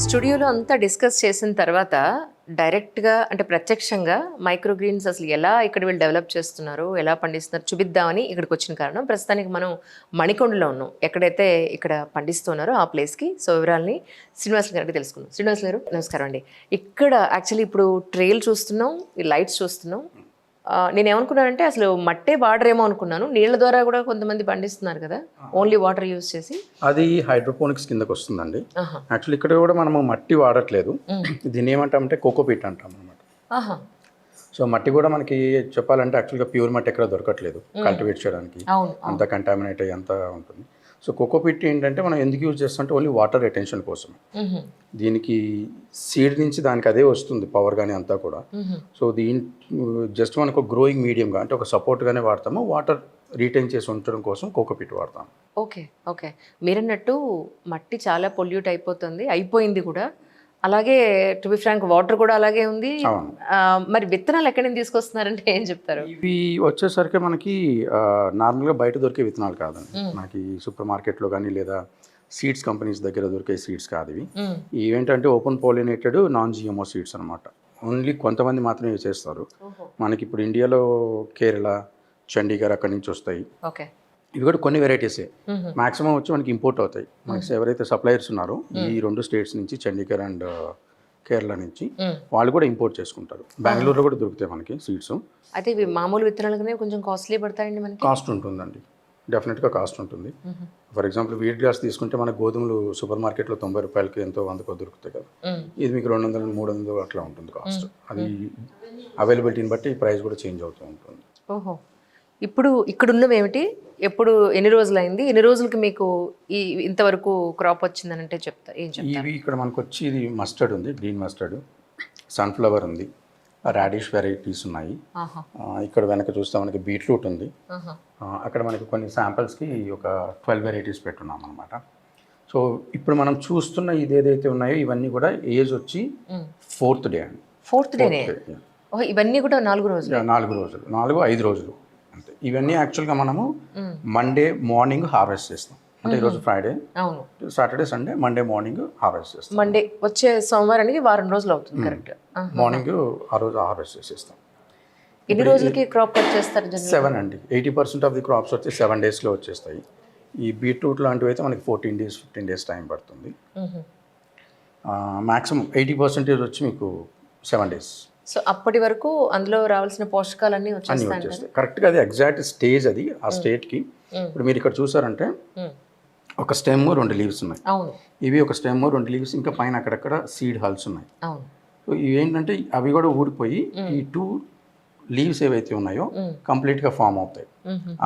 స్టూడియోలో అంతా డిస్కస్ చేసిన తర్వాత డైరెక్ట్గా అంటే ప్రత్యక్షంగా మైక్రోగ్రీన్స్ అసలు ఎలా ఇక్కడ వీళ్ళు డెవలప్ చేస్తున్నారు, ఎలా పండిస్తున్నారు చూపిద్దామని ఇక్కడికి వచ్చిన కారణం. ప్రస్తుతానికి మనం మణికొండలో ఉన్నాం, ఎక్కడైతే ఇక్కడ పండిస్తున్నారో ఆ ప్లేస్కి. సో వివరాలని శ్రీనివాస్ గారికి తెలుసుకుందాం. శ్రీనివాస్ గారు నమస్కారం అండి. ఇక్కడ యాక్చువల్లీ ఇప్పుడు ట్రైల్ చూస్తున్నాం, ఈ లైట్స్ చూస్తున్నాం. నేను ఏమనుకున్నానంటే అసలు మట్టే వాడరేమో అనుకున్నాను. నీళ్ళ ద్వారా కూడా కొంతమంది పండిస్తున్నారు కదా, ఓన్లీ వాటర్ యూజ్ చేసి. అది హైడ్రోపోనిక్స్ కిందకి వస్తుందండి. యాక్చువల్లీ ఇక్కడ కూడా మనము మట్టి వాడట్లేదు, దీన్ని ఏమంటామంటే కోకోపీట్ అంటాం అనమాట. సో మట్టి కూడా మనకి చెప్పాలంటే యాక్చువల్గా ప్యూర్ మట్టి ఎక్కడ దొరకట్లేదు కల్టివేట్ చేయడానికి, అంత కంటామినేట్ అయ్యి అంతా ఉంటుంది. సో కోకోపీట్ ఏంటంటే మనం ఎందుకు యూజ్ చేస్తామంటే ఓన్లీ వాటర్ రిటెన్షన్ కోసం. దీనికి సీడ్ నుంచి దానికి అదే వస్తుంది పవర్ కానీ అంతా కూడా. సో జస్ట్ మనకు గ్రోయింగ్ మీడియంగా అంటే ఒక సపోర్ట్గానే వాడతాము, వాటర్ రీటైన్ చేసి ఉంచడం కోసం కోకోపీట్ వాడతాం. ఓకే ఓకే, మీరన్నట్టు మట్టి చాలా పొల్యూట్ అయిపోయింది కూడా. అలాగే టు బి ఫ్రాంక్ వాటర్ కూడా అలాగే ఉంది. మరి విత్తనాలు ఎక్కడి నుంచి తీసుకొస్తున్నారంటే ఏం చెప్తారు? ఇవి వచ్చేసరికి మనకి నార్మల్గా బయట దొరికే విత్తనాలు కాదండి, మనకి సూపర్ మార్కెట్లో కానీ లేదా సీడ్స్ కంపెనీస్ దగ్గర దొరికే సీడ్స్ కాదు ఇవి. ఇవేంటంటే ఓపెన్ పోలినేటెడ్ నాన్ జిఎంఓ సీడ్స్ అనమాట. ఓన్లీ కొంతమంది మాత్రమే చేస్తారు. మనకి ఇప్పుడు ఇండియాలో కేరళ, చండీగఢ్ అక్కడి నుంచి వస్తాయి. ఓకే, ఇవి కూడా కొన్ని వెరైటీసే మాక్సిమం వచ్చి మనకి ఇంపోర్ట్ అవుతాయి. మనకి ఎవరైతే సప్లయర్స్ ఉన్నారో ఈ రెండు స్టేట్స్ నుంచి, చండీగఢ్ అండ్ కేరళ నుంచి, వాళ్ళు కూడా ఇంపోర్ట్ చేసుకుంటారు. బెంగళూరులో కూడా దొరుకుతాయి మనకి సీడ్స్. అయితే ఇవి మామూలు విత్తనాలనే కొంచెం కాస్ట్లీ పడతాయండి మనకి? కాస్ట్ ఉంటుందండి, డెఫినెట్గా కాస్ట్ ఉంటుంది. ఫర్ ఎగ్జాంపుల్ వీట్ గ్రాస్ తీసుకుంటే మన గోధుమలు సూపర్ మార్కెట్లో 90 రూపాయలకి ఎంతో 100కో దొరుకుతాయి కదా, ఇది మీకు 200, 300 అట్లా ఉంటుంది కాస్ట్. అది అవైలబిలిటీని బట్టి ప్రైస్ కూడా చేంజ్ అవుతూ ఉంటుంది. ఓహో, ఇప్పుడు ఇక్కడ ఉన్నవి ఏమిటి, ఎప్పుడు ఎన్ని రోజులు అయింది, ఎన్ని రోజులకి మీకు ఈ ఇంతవరకు క్రాప్ వచ్చిందని అంటే ఏం చెప్తారు? ఇవి ఇక్కడ మనకు వచ్చి ఇది మస్టర్డ్ ఉంది, గ్రీన్ మస్టర్డ్, సన్ఫ్లవర్ ఉంది, రాడిష్ వెరైటీస్ ఉన్నాయి. ఇక్కడ వెనక చూస్తే మనకి బీట్రూట్ ఉంది. అక్కడ మనకి కొన్ని శాంపిల్స్కి ఒక 12 వెరైటీస్ పెట్టున్నాం అనమాట. సో ఇప్పుడు మనం చూస్తున్న ఇదేదైతే ఉన్నాయో ఇవన్నీ కూడా ఏజ్ వచ్చి 4th డే అండి. 4th day? ఇవన్నీ కూడా 4 రోజులు? 4-5 రోజులు అంతే. ఇవన్నీ యాక్చువల్గా మనము మండే మార్నింగ్ హార్వెస్ట్ చేస్తాం. అంటే ఈరోజు Friday, Saturday, Sunday, Monday morning harvest చేస్తాం. మండే వచ్చే సోమవారానికి వారం రోజులు అవుతుంది. కరెక్ట్, మార్నింగ్ ఆ రోజు హార్వెస్ట్ చేసేస్తాం. ఎన్ని రోజులకి క్రాప్ కట్ చేస్తారు? 7 అండి. 80% ఆఫ్ ది క్రాప్స్ వచ్చి 7 డేస్లో వచ్చేస్తాయి. ఈ బీట్రూట్ లాంటివి అయితే మనకి 14 డేస్ 15 డేస్ టైం పడుతుంది. మ్యాక్సిమం 80% వచ్చి మీకు 7 డేస్. సో అప్పటి వరకు అందులో రావాల్సిన పోషకాలన్నీ వచ్చేస్తాయి కరెక్ట్గా. అది ఎగ్జాక్ట్ స్టేజ్, అది ఆ స్టేట్కి. ఇప్పుడు మీరు ఇక్కడ చూసారంటే ఒక స్టెమ్ 2 లీవ్స్ ఉన్నాయి. ఇవి ఒక స్టెమ్ 2 లీవ్స్, ఇంకా పైన అక్కడక్కడ సీడ్ హల్స్ ఉన్నాయి. సో ఇవి ఏంటంటే అవి కూడా ఊడిపోయి ఈ 2 లీవ్స్ ఏవైతే ఉన్నాయో కంప్లీట్గా ఫామ్ అవుతాయి.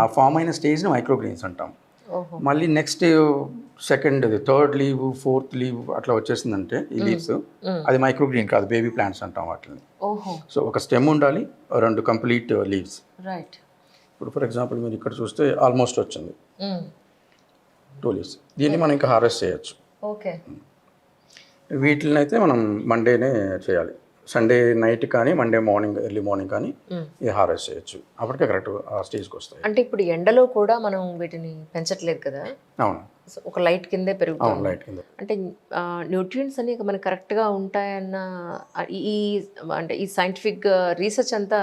ఆ ఫామ్ అయిన స్టేజ్ని మైక్రోగ్రీన్స్ అంటాం. మళ్ళీ next 2nd, 3rd leave, 4th leave అట్లా వచ్చేసిందంటే ఈ లీవ్స్, అది మైక్రోగ్రీన్ కాదు, బేబీ ప్లాంట్స్ అంటాం వాటిని. సో ఒక స్టెమ్ ఉండాలి, 2 కంప్లీట్ లీవ్స్. ఇప్పుడు ఫర్ ఎగ్జాంపుల్ మీరు ఇక్కడ చూస్తే ఆల్మోస్ట్ వచ్చింది 2 లీవ్స్. దీన్ని మనం ఇంకా హార్వెస్ట్ చేయొచ్చు. వీటిని అయితే మనం మండేనే చేయాలి. సండే నైట్ కానీ మండే మార్నింగ్ ఎర్లీ మార్నింగ్ కానీ ఇది హార్వెస్ట్ చేయొచ్చు. అప్పటికే కరెక్ట్ ఆ స్టేజ్కి వస్తాయి. అంటే ఇప్పుడు ఎండలో కూడా మనం వీటిని పెంచట్లేదు కదా? అవును, ఒక లైట్ కిందే పెరుగుతుంది. లైట్ కింద. అంటే న్యూట్రియంట్స్ అన్ని మనకి కరెక్ట్గా ఉంటాయన్న ఈ సైంటిఫిక్ రీసెర్చ్ అంతా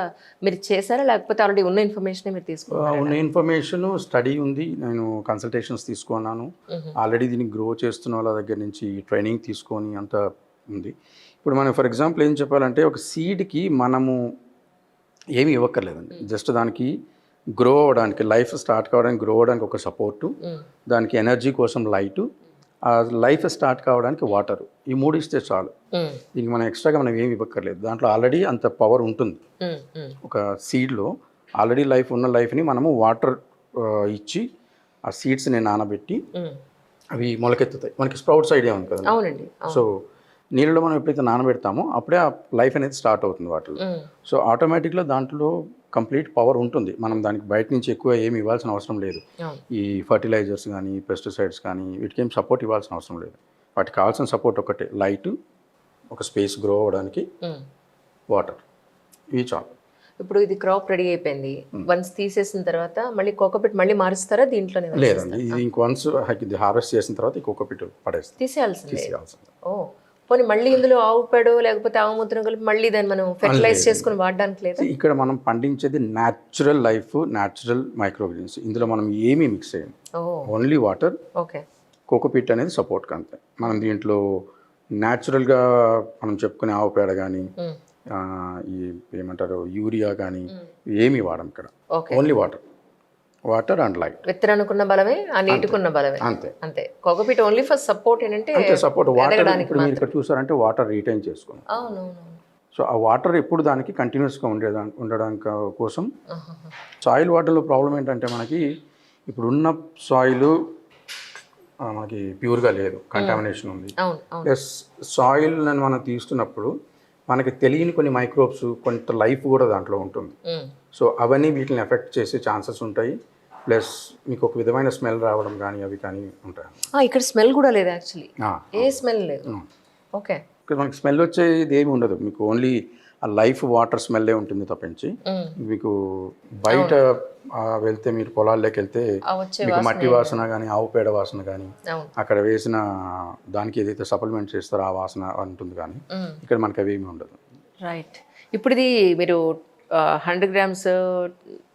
మీరు చేశారా, లేకపోతే ఆల్రెడీ ఉన్న ఇన్ఫర్మేషన్ మీరు తీసుకున్నారా? ఉన్న ఇన్ఫర్మేషన్ స్టడీ ఉంది, నేను కన్సల్టేషన్స్ తీసుకున్నాను. ఆల్రెడీ దీన్ని గ్రో చేస్తున్న వాళ్ళ దగ్గర నుంచి ట్రైనింగ్ తీసుకొని అంతా ఉంది. ఇప్పుడు మనం ఫర్ ఎగ్జాంపుల్ ఏం చెప్పాలంటే ఒక సీడ్కి మనము ఏమి ఇవ్వక్కర్లేదండి, జస్ట్ దానికి గ్రో అవ్వడానికి, లైఫ్ స్టార్ట్ కావడానికి, గ్రో అవ్వడానికి ఒక సపోర్టు, దానికి ఎనర్జీ కోసం లైటు, ఆ లైఫ్ స్టార్ట్ కావడానికి వాటరు, ఈ 3 ఇస్తే చాలు. దీనికి మనం ఎక్స్ట్రాగా మనం ఏమి ఇవ్వక్కర్లేదు, దాంట్లో ఆల్రెడీ అంత పవర్ ఉంటుంది. ఒక సీడ్లో ఆల్రెడీ లైఫ్ ఉన్న లైఫ్ని మనము వాటర్ ఇచ్చి ఆ సీడ్స్ని నానబెట్టి అవి మొలకెత్తుతాయి. మనకి స్ప్రౌట్స్ ఐడియా ఉంది కదా. అవునండి. సో నీళ్ళలో మనం ఎప్పుడైతే నానబెడతామో అప్పుడే ఆ లైఫ్ అనేది స్టార్ట్ అవుతుంది వాటిలో. సో ఆటోమేటిక్గా దాంట్లో కంప్లీట్ పవర్ ఉంటుంది. మనం దానికి బయట నుంచి ఎక్కువ ఏమి ఇవ్వాల్సిన అవసరం లేదు. ఈ ఫర్టిలైజర్స్ కానీ, పెస్టిసైడ్స్ కానీ వీటికి ఏం సపోర్ట్ ఇవ్వాల్సిన అవసరం లేదు. వాటికి కావాల్సిన సపోర్ట్ ఒకటే, లైట్, ఒక స్పేస్ గ్రో అవ్వడానికి, వాటర్, ఇవి చాలు. ఇప్పుడు ఇది క్రాప్ రెడీ అయిపోయింది, వన్స్ తీసేసిన తర్వాత మళ్ళీ కోకోపీట్ మళ్ళీ మారుస్తారా దీంట్లోనే? లేదండి, ఇది ఇంక వన్స్ హార్వెస్ట్ చేసిన తర్వాత ఈ కోకోపీట్ పడేస్తుంది, తీసేయాల్సింది. తీసేయాల్సింది. ఓ పోనీ మళ్ళీ ఇందులో ఆవు పేడో లేకపోతే ఆవు మూత్రం కలిపి మళ్ళీ దాన్ని మనం ఫెర్టిలైజ్ చేసుకుని వాడడానికి లేదా? ఇక్కడ మనం పండించేది న్యాచురల్ లైఫ్, న్యాచురల్ మైక్రోగ్రీన్స్. ఇందులో మనం ఏమీ మిక్స్ చేయం, ఓన్లీ వాటర్, ఓకే, కోకోపీట్ అనేది సపోర్ట్ అంతే. మనం దీంట్లో న్యాచురల్గా మనం చెప్పుకునే ఆవు పేడ కానీ ఈ ఏమంటారు యూరియా కానీ ఏమీ వాడం ఇక్కడ. Only water and light. విత్తనానుకున్న బలమే, ఆ నీటికున్న బలమే, అంతే అంతే. కోకోపీట్ ఓన్లీ ఫర్ సపోర్ట్ ఏంటంటే సపోర్ట్. వాటర్ ఇప్పుడు మీరు ఇక్కడ చూసారంటే వాటర్ రీటైన్ చేసుకున్నాం. అవునవును. సో ఆ వాటర్ ఎప్పుడు దానికి కంటిన్యూస్గా ఉండడానికి కోసం. సాయిల్ వాటర్లో ప్రాబ్లం ఏంటంటే మనకి ఇప్పుడున్న సాయిల్ మనకి ప్యూర్గా లేదు, కంటామినేషన్ ఉంది. ప్లస్ సాయిల్ అని మనం తీస్తున్నప్పుడు మనకి తెలియని కొన్ని మైక్రోబ్స్, కొంత లైఫ్ కూడా దాంట్లో ఉంటుంది. సో అవన్నీ వీటిని ఎఫెక్ట్ చేసే ఛాన్సెస్ ఉంటాయి. ప్లస్ మీకు ఒక విధమైన స్మెల్ రావడం కానీ అవి కానీ ఉంటాయి. ఇక్కడ స్మెల్ కూడా లేదు యాక్చువల్లీ, ఏ స్మెల్ లేదు. ఓకే, ఇక్కడ మనకి స్మెల్ వచ్చేది ఏమి ఉండదు, మీకు ఓన్లీ ఆ లైఫ్ వాటర్ స్మెల్లే ఉంటుంది తప్పించి. మీకు బయట వెళ్తే మీరు పొలాల్లోకి వెళ్తే మీకు మట్టి వాసన కానీ ఆవు పేడ వాసన కానీ అక్కడ వేసిన దానికి ఏదైతే సప్లిమెంట్ చేస్తారో ఆ వాసన ఉంటుంది, కానీ ఇక్కడ మనకి అవేమి ఉండదు. రైట్. ఇప్పుడు ఇది మీరు 100 grams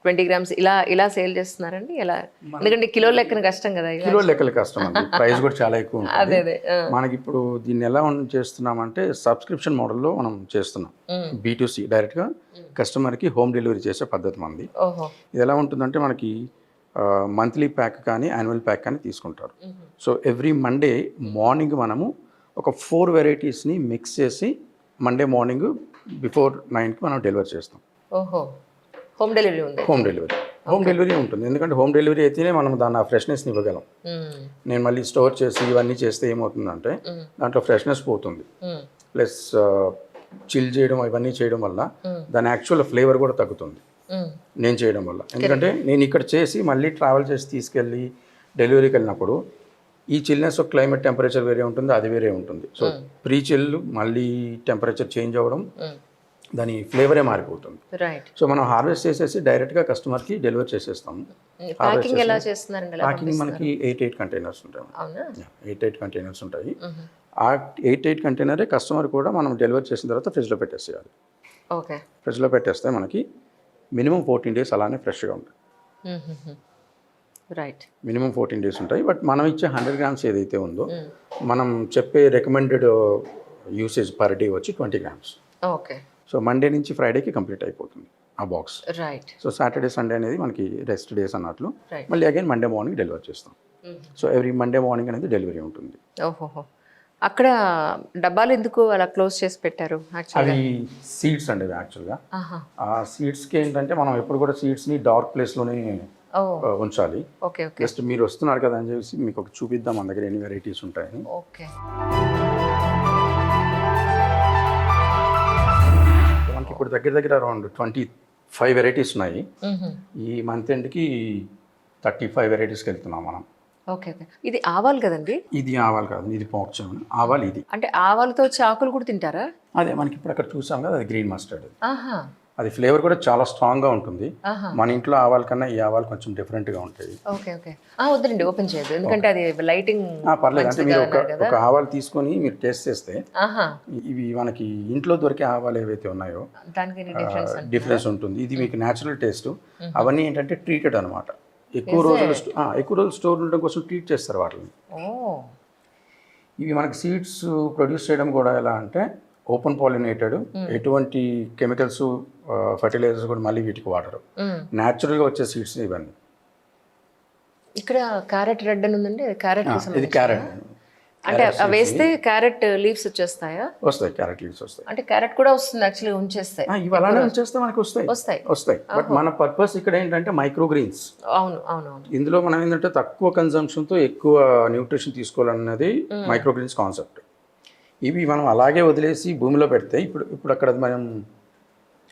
20 grams ఇలా సేల్ చేస్తున్నారండి ఎలా? ఎందుకంటే కిలో లెక్కన కష్టం కదా. కిలో లెక్కలు కష్టం అండి, ప్రైస్ కూడా చాలా ఎక్కువ ఉంటుంది. మనకి ఇప్పుడు దీన్ని ఎలా చేస్తున్నామంటే సబ్స్క్రిప్షన్ మోడల్లో మనం చేస్తున్నాం. B2C డైరెక్ట్గా కస్టమర్కి హోమ్ డెలివరీ చేసే పద్ధతి మంది. ఇది ఎలా ఉంటుందంటే మనకి మంత్లీ ప్యాక్ కానీ యాన్యువల్ ప్యాక్ కానీ తీసుకుంటారు. సో ఎవ్రీ మండే మార్నింగ్ మనము ఒక 4 వెరైటీస్ని మిక్స్ చేసి మండే మార్నింగ్ బిఫోర్ 9కి మనం డెలివరీ చేస్తాం. హోమ్ డెలివరీ ఉంది. హోమ్ డెలివరీ ఉంటుంది, ఎందుకంటే హోమ్ డెలివరీ అయితేనే మనం దాన్ని ఆ ఫ్రెష్నెస్ని ఇవ్వగలం. నేను మళ్ళీ స్టోర్ చేసి ఇవన్నీ చేస్తే ఏమవుతుందంటే దాంట్లో ఫ్రెష్నెస్ పోతుంది. ప్లస్ చిల్ చేయడం ఇవన్నీ చేయడం వల్ల దాని యాక్చువల్ ఫ్లేవర్ కూడా తగ్గుతుంది నేను చేయడం వల్ల. ఎందుకంటే నేను ఇక్కడ చేసి మళ్ళీ ట్రావెల్ చేసి తీసుకెళ్ళి డెలివరీకి వెళ్ళినప్పుడు ఈ చిల్నెస్ ఆఫ్ క్లైమేట్ టెంపరేచర్ వేరే ఉంటుంది, అది వేరే ఉంటుంది. సో ప్రీ చిల్ మళ్ళీ టెంపరేచర్ చేంజ్ అవ్వడం, దాని ఫ్లేవరే మారిపోతుంది. సో మనం హార్వెస్ట్ చేసేసి డైరెక్ట్గా కస్టమర్కి డెలివర్ చేసేస్తాము. ప్యాకింగ్ మనకి 8 కంటైనర్స్ ఉంటాయి. 8 కంటైనర్స్ ఉంటాయి. ఆ 8 కంటైనరే కస్టమర్ కూడా మనం డెలివర్ చేసిన తర్వాత ఫ్రిడ్జ్లో పెట్టేసేయాలి. ఫ్రిడ్జ్లో పెట్టేస్తే మనకి మినిమం 14 days అలానే ఫ్రెష్గా ఉంటుంది. మినిమం 14 days ఉంటాయి. బట్ మనం ఇచ్చే 100 grams ఏదైతే ఉందో మనం చెప్పే రికమెండెడ్ యూసేజ్ పర్ డే వచ్చి 20 grams. సో మండే నుంచి ఫ్రైడేకి కంప్లీట్ అయిపోతుంది ఆ బాక్స్. సో సాటర్డే సండే అనేది మనకి రెస్ట్ డేస్ అన్నట్లు. మళ్ళీ అగైన్ మండే మార్నింగ్ డెలివర్ చేస్తాం. సో ఎవ్రీ మండే మార్నింగ్ అనేది డెలివరీ ఉంటుంది. అక్కడ డబ్బాలు ఎందుకు అలా క్లోజ్ చేసి పెట్టారు? అవి సీడ్స్ అండి యాక్చువల్గా. ఆ సీడ్స్కి ఏంటంటే మనం ఎప్పుడు కూడా సీడ్స్ని డార్క్ ప్లేస్లోనే ఉంచాలి. జస్ట్ మీరు వస్తున్నారు కదా అని చెప్పేసి మీకు ఒక చూపిద్దాం మన దగ్గర ఎన్ని వెరైటీస్ ఉంటాయని. మనకి ఇప్పుడు దగ్గర అరౌండ్ 25 వెరైటీస్ ఉన్నాయి. ఈ మంత్ ఎండ్కి 35 వెరైటీస్కి వెళ్తున్నాం మనం. ఇది ఆవాలు కదండి? ఇది ఆవాలు కాదు, ఇది పోర్చం ఆవాలు. ఇది అంటే ఆవాలతో వచ్చే ఆకులు కూడా తింటారా? అదే మనకి ఇప్పుడు అక్కడ చూసాం కదా, అది గ్రీన్ మస్టర్డ్. అది ఫ్లేవర్ కూడా చాలా స్ట్రాంగ్గా ఉంటుంది. మన ఇంట్లో ఆవాల కన్నా ఈ ఆవాలు కొంచెం డిఫరెంట్గా ఉంటాయి. వద్దండి, ఓపెన్ చేయదు, ఎందుకంటే అది లైటింగ్. పర్లేదు, అంటే మీరు ఒక ఆవాలు తీసుకొని మీరు టేస్ట్ చేస్తే ఇవి మనకి ఇంట్లో దొరికే ఆవాలు ఏవైతే ఉన్నాయో డిఫరెన్స్ ఉంటుంది. ఇది మీకు న్యాచురల్ టేస్ట్. అవన్నీ ఏంటంటే ట్రీటెడ్ అనమాట. ఎక్కువ రోజులు స్టోర్ ఉండడం కోసం ట్రీట్ చేస్తారు వాటిని. ఇవి మనకి సీడ్స్ ప్రొడ్యూస్ చేయడం కూడా ఎలా అంటే ఓపెన్ పాలినేటెడ్, ఎటువంటి కెమికల్స్ ఫర్టిలైజర్స్ కూడా మళ్ళీ వీటికి వాడరు. న్యాచురల్గా వచ్చే సీడ్స్ ఇవన్నీ. ఇక్కడ క్యారెట్ రెడ్ అని ఉందండి, ఇది క్యారెట్. అంటే వేస్తే క్యారెట్ లీవ్స్ వచ్చేస్తాయా? వస్తాయి, క్యారెట్ లీవ్స్ వస్తాయి. అంటే క్యారెట్ కూడా వస్తుంది యాక్చువల్లీ ఉంచేస్తాయి. ఇవి అలానే ఉంచేస్తే మనకి వస్తాయి. బట్ మన పర్పస్ ఇక్కడ ఏంటంటే మైక్రోగ్రీన్స్. అవును. ఇందులో మనం ఏంటంటే తక్కువ కన్జంప్షన్తో ఎక్కువ న్యూట్రిషన్ తీసుకోవాలన్నది మైక్రోగ్రీన్స్ కాన్సెప్ట్. ఇవి మనం అలాగే వదిలేసి భూమిలో పెడితే ఇప్పుడు అక్కడ మనం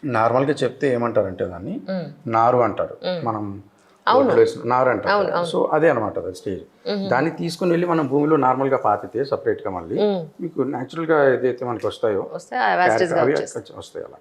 నార్మల్గా చెప్తే ఏమంటారంటే దాన్ని నారు అంటారు, మనం నారు అంటారు. సో అదే అనమాట అది స్టేజ్. దాన్ని తీసుకుని వెళ్ళి మనం భూమిలో నార్మల్గా పాతితే సపరేట్గా మళ్ళీ మీకు న్యాచురల్గా ఏదైతే మనకి వస్తాయో అవి వస్తాయి అలా.